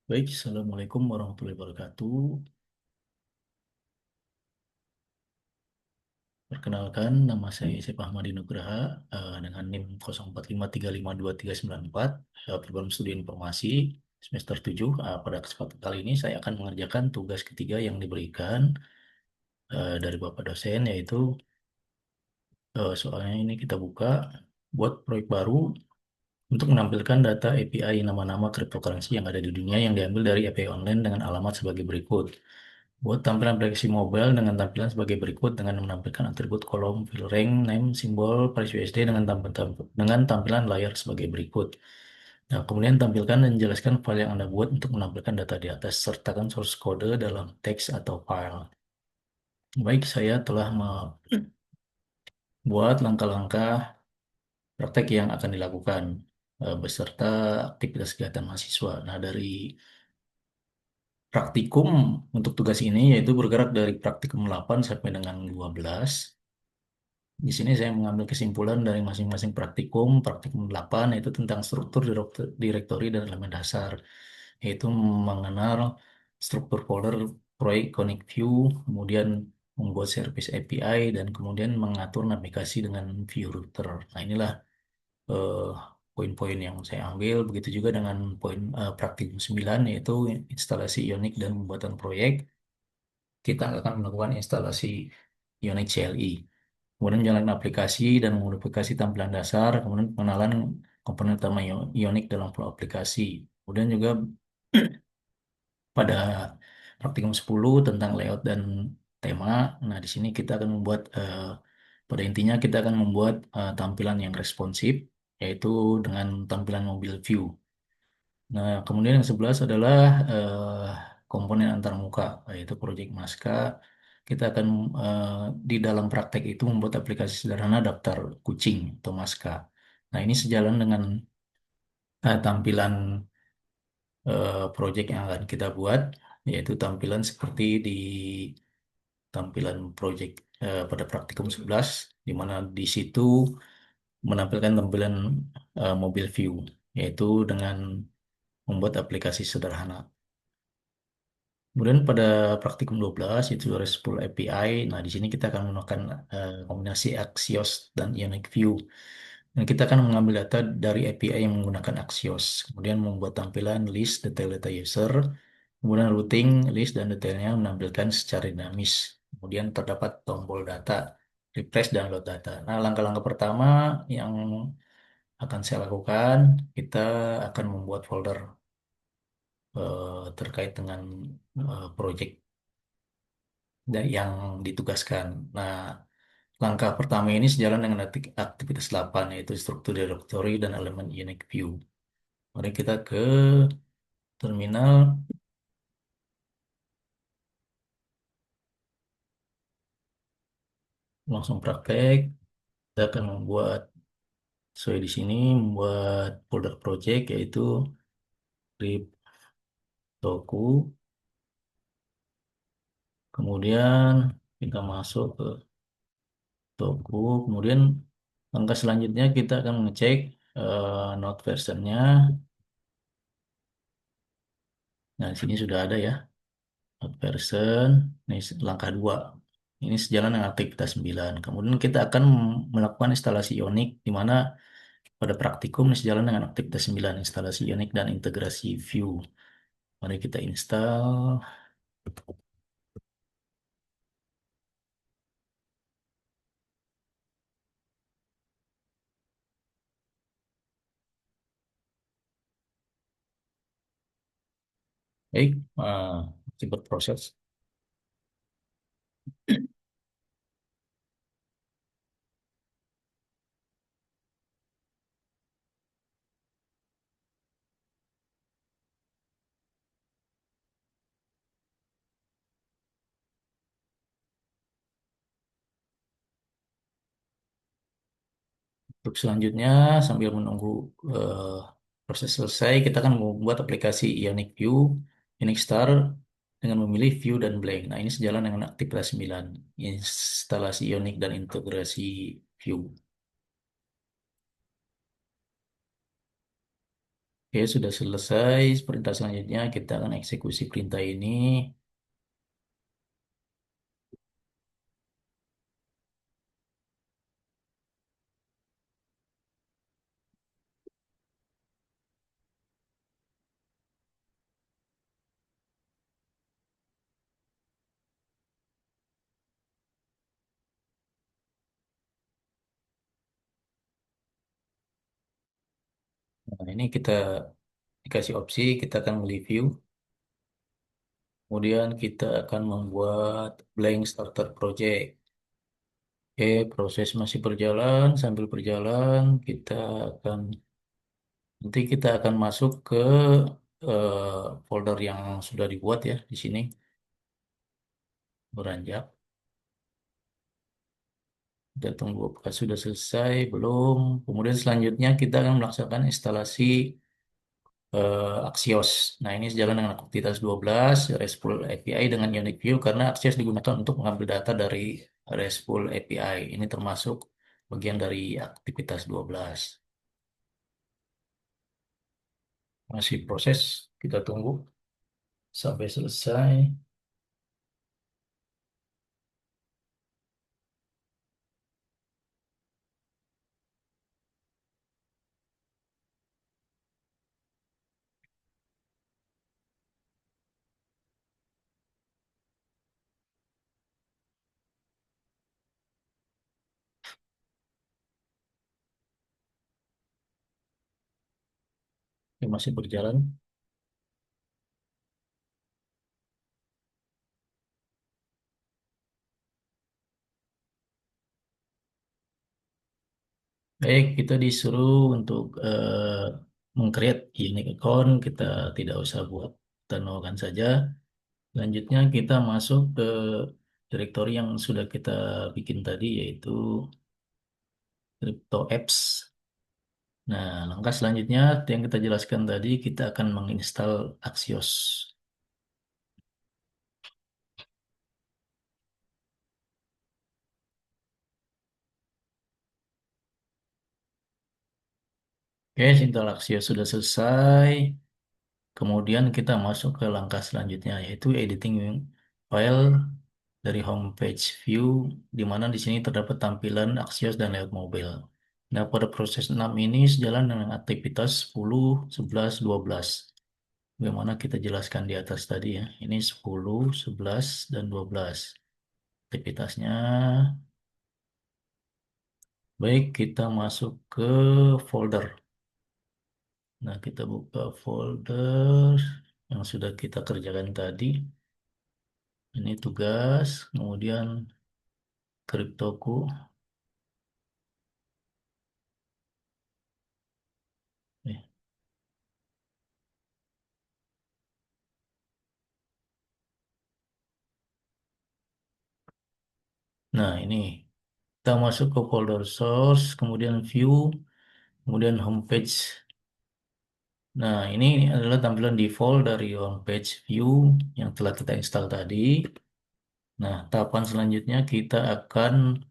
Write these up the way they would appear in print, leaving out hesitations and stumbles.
Baik, Assalamualaikum warahmatullahi wabarakatuh. Perkenalkan, nama saya Yusuf Ahmadi Nugraha dengan NIM 0453523394, program studi informasi semester 7. Pada kesempatan kali ini saya akan mengerjakan tugas ketiga yang diberikan dari Bapak dosen, yaitu soalnya ini kita buka buat proyek baru untuk menampilkan data API nama-nama cryptocurrency yang ada di dunia yang diambil dari API online dengan alamat sebagai berikut. Buat tampilan aplikasi mobile dengan tampilan sebagai berikut dengan menampilkan atribut kolom fill rank, name, simbol, price USD dengan tampilan layar sebagai berikut. Nah, kemudian tampilkan dan jelaskan file yang Anda buat untuk menampilkan data di atas. Sertakan source code dalam teks atau file. Baik, saya telah membuat langkah-langkah praktek yang akan dilakukan beserta aktivitas kegiatan mahasiswa. Nah, dari praktikum untuk tugas ini yaitu bergerak dari praktikum 8 sampai dengan 12. Di sini saya mengambil kesimpulan dari masing-masing praktikum. Praktikum 8 yaitu tentang struktur direktori dan elemen dasar, yaitu mengenal struktur folder, proyek connect view, kemudian membuat service API, dan kemudian mengatur navigasi dengan view router. Nah, inilah eh, poin-poin yang saya ambil. Begitu juga dengan poin praktikum 9 yaitu instalasi Ionic dan pembuatan proyek. Kita akan melakukan instalasi Ionic CLI. Kemudian menjalankan aplikasi dan memodifikasi tampilan dasar, kemudian pengenalan komponen utama Ionic dalam flow aplikasi. Kemudian juga pada praktikum 10 tentang layout dan tema. Nah, di sini kita akan membuat pada intinya kita akan membuat tampilan yang responsif, yaitu dengan tampilan mobile view. Nah, kemudian yang 11 adalah komponen antarmuka, yaitu Project Maska. Kita akan eh, di dalam praktek itu membuat aplikasi sederhana daftar kucing atau Maska. Nah, ini sejalan dengan tampilan project yang akan kita buat, yaitu tampilan seperti di tampilan project pada praktikum 11, di mana di situ menampilkan tampilan mobile view, yaitu dengan membuat aplikasi sederhana. Kemudian pada praktikum 12 itu RESTful API. Nah, di sini kita akan menggunakan kombinasi Axios dan Ionic View. Dan kita akan mengambil data dari API yang menggunakan Axios. Kemudian membuat tampilan list detail data user. Kemudian routing list dan detailnya menampilkan secara dinamis. Kemudian terdapat tombol data, refresh dan load data. Nah, langkah-langkah pertama yang akan saya lakukan, kita akan membuat folder terkait dengan project yang ditugaskan. Nah, langkah pertama ini sejalan dengan aktivitas 8 yaitu struktur directory dan elemen unique view. Mari kita ke terminal, langsung praktek. Kita akan membuat sesuai di sini, membuat folder project yaitu script toku. Kemudian kita masuk ke toku. Kemudian langkah selanjutnya kita akan mengecek node versionnya. Nah, di sini sudah ada ya. Person, ini langkah 2. Ini sejalan dengan aktivitas 9. Kemudian kita akan melakukan instalasi Ionic, di mana pada praktikum ini sejalan dengan aktivitas 9, instalasi Ionic dan integrasi View. Mari kita install. Baik, masih berproses. Untuk selanjutnya, sambil menunggu eh, proses selesai, kita akan membuat aplikasi Ionic View, Ionic Star, dengan memilih View dan Blank. Nah, ini sejalan dengan aktivitas 9, instalasi Ionic dan integrasi View. Oke, sudah selesai. Perintah selanjutnya kita akan eksekusi perintah ini. Nah, ini kita dikasih opsi, kita akan review. Kemudian kita akan membuat blank starter project. Oke, proses masih berjalan. Sambil berjalan, akan nanti kita akan masuk ke folder yang sudah dibuat ya di sini. Beranjak. Kita tunggu apakah sudah selesai, belum. Kemudian selanjutnya kita akan melaksanakan instalasi Axios. Nah, ini sejalan dengan aktivitas 12 RESTful API dengan Unique View karena Axios digunakan untuk mengambil data dari RESTful API. Ini termasuk bagian dari aktivitas 12. Masih proses, kita tunggu sampai selesai. Ini masih berjalan. Baik, kita disuruh untuk meng-create unique account. Kita tidak usah buat, kita nolkan saja. Selanjutnya kita masuk ke direktori yang sudah kita bikin tadi, yaitu Crypto Apps. Nah, langkah selanjutnya yang kita jelaskan tadi, kita akan menginstal Axios. Oke, install Axios sudah selesai. Kemudian kita masuk ke langkah selanjutnya, yaitu editing file dari homepage view, di mana di sini terdapat tampilan Axios dan layout mobile. Nah, pada proses 6 ini sejalan dengan aktivitas 10, 11, 12. Bagaimana kita jelaskan di atas tadi ya. Ini 10, 11, dan 12. Aktivitasnya. Baik, kita masuk ke folder. Nah, kita buka folder yang sudah kita kerjakan tadi. Ini tugas, kemudian kriptoku. Nih. Nah, ini kita masuk ke folder source, kemudian view, kemudian homepage. Nah, ini adalah tampilan default dari homepage view yang telah kita install tadi. Nah, tahapan selanjutnya kita akan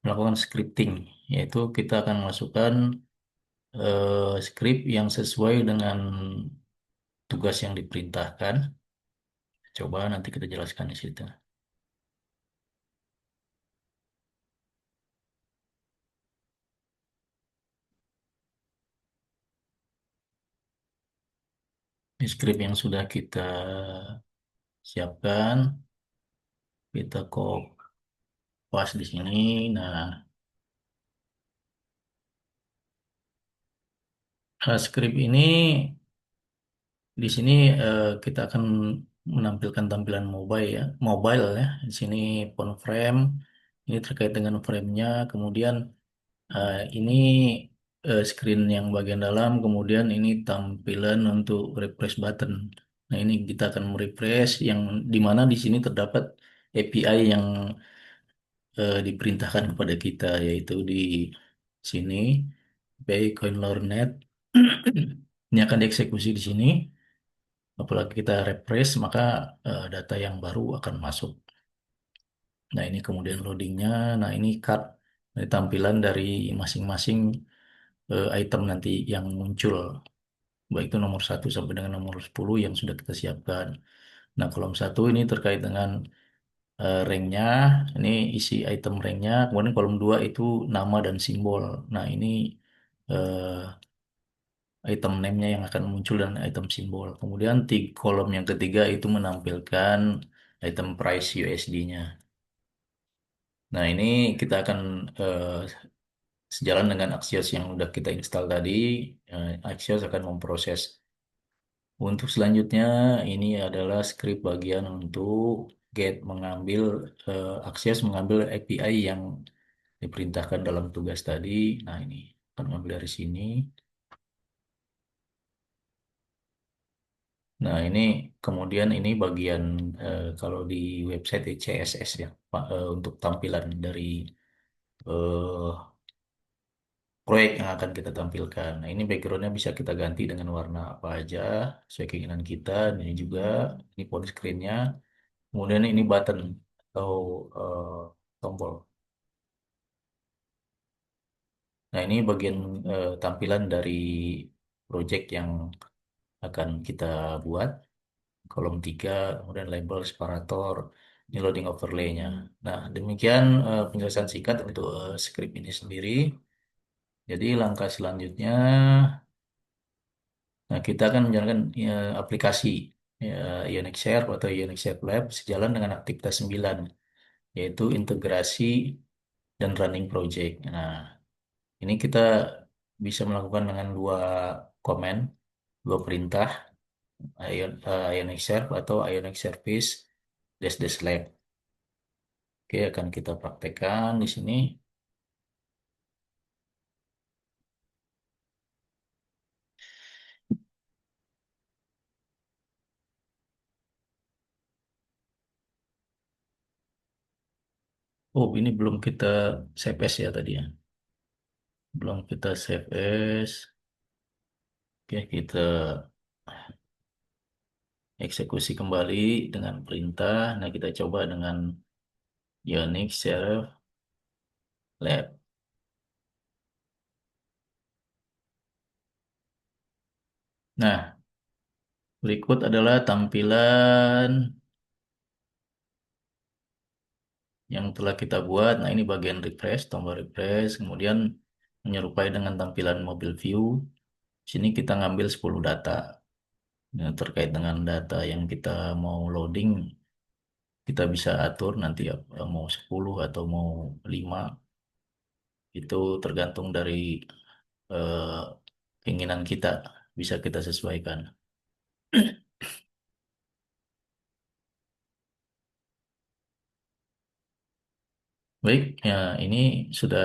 melakukan scripting, yaitu kita akan masukkan script yang sesuai dengan tugas yang diperintahkan. Coba nanti kita jelaskan di situ. Di script yang sudah kita siapkan, kita pas di sini. Nah, script ini di sini kita akan menampilkan tampilan mobile ya. Di sini phone frame, ini terkait dengan frame-nya. Kemudian ini screen yang bagian dalam, kemudian ini tampilan untuk refresh button. Nah, ini kita akan merefresh yang di mana di sini terdapat API yang diperintahkan kepada kita, yaitu di sini API CoinLoreNet. Ini akan dieksekusi di sini. Apalagi kita refresh, maka data yang baru akan masuk. Nah, ini kemudian loadingnya. Nah, ini card dari tampilan dari masing-masing item nanti yang muncul. baik itu nomor 1 sampai dengan nomor 10 yang sudah kita siapkan. Nah, kolom 1 ini terkait dengan ranknya, ini isi item ranknya. Kemudian kolom 2 itu nama dan simbol. Nah, ini eh, item name-nya yang akan muncul dan item simbol. Kemudian kolom yang ketiga itu menampilkan item price USD-nya. Nah, ini kita akan sejalan dengan Axios yang udah kita install tadi. Axios akan memproses. Untuk selanjutnya, ini adalah script bagian untuk get mengambil Axios mengambil API yang diperintahkan dalam tugas tadi. Nah, ini akan mengambil dari sini. Nah, ini kemudian ini bagian kalau di website CSS ya, Pak, untuk tampilan dari eh, proyek yang akan kita tampilkan. Nah, ini backgroundnya bisa kita ganti dengan warna apa aja sesuai keinginan kita. Ini juga ini phone screen-nya. Kemudian ini button atau eh, tombol. Nah, ini bagian tampilan dari project yang akan kita buat. Kolom 3, kemudian label, separator, ini loading overlay-nya. Nah, demikian penjelasan singkat untuk script ini sendiri. Jadi langkah selanjutnya, nah kita akan menjalankan aplikasi ya, Ionic Share atau Ionic Share Lab sejalan dengan aktivitas 9, yaitu integrasi dan running project. Nah, ini kita bisa melakukan dengan dua command, dua perintah, Ionic Share atau Ionic Service dash dash lab. Oke, akan kita praktekkan di sini. Oh, ini belum kita save as ya tadi ya. Belum kita save as. Oke, kita eksekusi kembali dengan perintah. Nah, kita coba dengan Unix Serif Lab. Nah, berikut adalah tampilan yang telah kita buat. Nah, ini bagian refresh, tombol refresh. Kemudian menyerupai dengan tampilan mobile view. Sini kita ngambil 10 data. Nah, terkait dengan data yang kita mau loading, kita bisa atur nanti ya, mau 10 atau mau 5. Itu tergantung dari eh, keinginan kita, bisa kita sesuaikan. Baik, ya ini sudah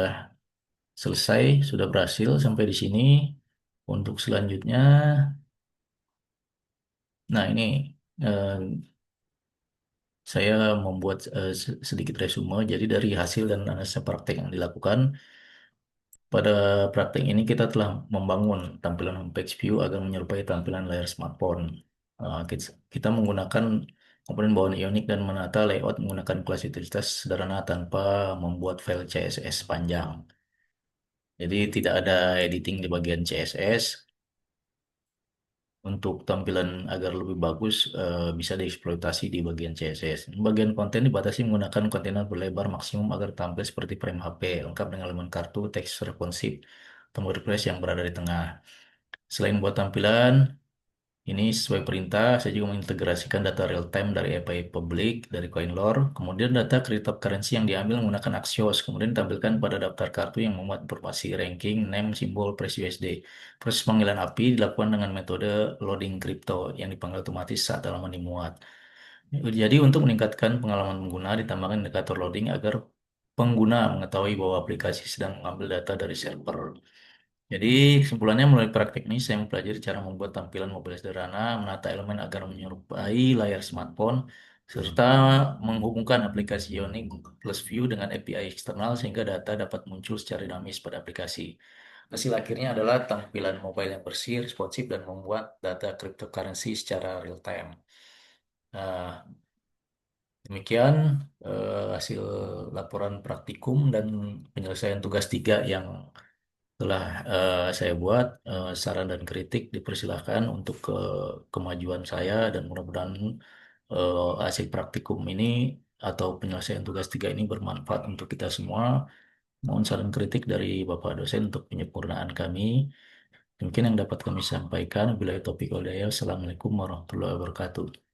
selesai, sudah berhasil sampai di sini. Untuk selanjutnya, nah ini eh, saya membuat sedikit resume. Jadi dari hasil dan analisa praktek yang dilakukan, pada praktek ini kita telah membangun tampilan homepage view agar menyerupai tampilan layar smartphone. Kita menggunakan komponen bawaan Ionic dan menata layout menggunakan kelas utilitas sederhana tanpa membuat file CSS panjang. Jadi tidak ada editing di bagian CSS. Untuk tampilan agar lebih bagus bisa dieksploitasi di bagian CSS. Bagian konten dibatasi menggunakan kontainer berlebar maksimum agar tampil seperti frame HP, lengkap dengan elemen kartu, teks responsif, tombol refresh yang berada di tengah. Selain buat tampilan, ini sesuai perintah, saya juga mengintegrasikan data real time dari API publik, dari CoinLore, kemudian data cryptocurrency yang diambil menggunakan Axios, kemudian ditampilkan pada daftar kartu yang memuat informasi ranking, name, simbol, price USD. Proses panggilan API dilakukan dengan metode loading crypto yang dipanggil otomatis saat halaman dimuat. Jadi untuk meningkatkan pengalaman pengguna, ditambahkan indikator loading agar pengguna mengetahui bahwa aplikasi sedang mengambil data dari server. Jadi kesimpulannya melalui praktik ini saya mempelajari cara membuat tampilan mobile sederhana, menata elemen agar menyerupai layar smartphone, serta menghubungkan aplikasi Ionic Plus View dengan API eksternal sehingga data dapat muncul secara dinamis pada aplikasi. Hasil akhirnya adalah tampilan mobile yang bersih, responsif, dan membuat data cryptocurrency secara real time. Nah, demikian hasil laporan praktikum dan penyelesaian tugas 3 yang Setelah saya buat saran dan kritik dipersilahkan untuk kemajuan saya dan mudah-mudahan hasil praktikum ini atau penyelesaian tugas tiga ini bermanfaat untuk kita semua. Mohon saran kritik dari Bapak dosen untuk penyempurnaan kami. Mungkin yang dapat kami sampaikan. Bila topik Assalamualaikum warahmatullahi wabarakatuh.